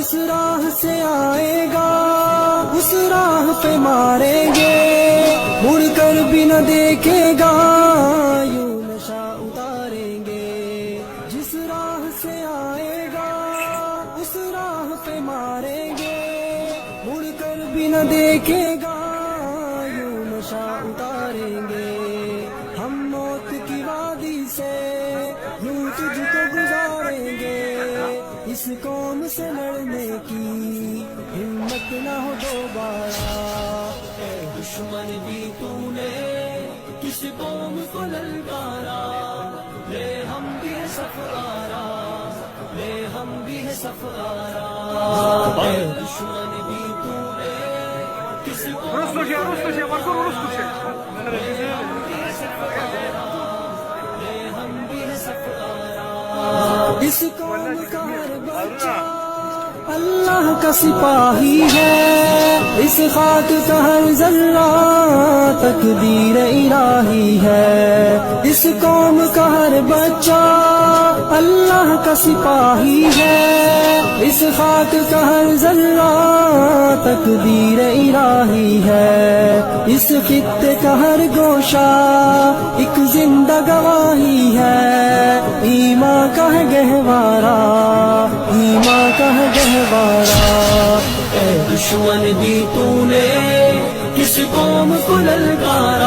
جس راہ سے آئے گا اس راہ پہ ماریں گے، مڑ کر بھی نہ دیکھے گا یوں نشہ اتاریں گے۔ جس راہ سے آئے گا اس راہ پہ ماریں گے، مڑ کر بھی نہ دیکھے گا یوں نشہ اتاریں گے۔ ہم موت کی وادی سے یوں تجھ کو گزاریں گے، اس قوم سے لڑنے کی ہمت نہ ہو دوبارہ۔ اے دشمن بھی تو نے کس قوم کو للکارا، لے ہم بھی ہے صف آرا، لے ہم بھی ہے صف آرا۔ اے دشمن بھی تو نے کس قوم کو للکارا، اس قوم کا ہر بچہ اللہ کا سپاہی ہے، اس خاک کا ہر ذرہ تقدیر الہی ہے۔ اس قوم کا ہر بچہ اللہ کا سپاہی ہے، اس خاک کا ہر ذرہ تقدیر الہی ہے۔ اس خطے کا ہر گوشہ ایک زندہ گواہی ہے، ایمان کا ہے گہوارہ، ایمان کا ہے گہوارہ۔ اے دشمن بھی تو نے کس قوم کو للکارا،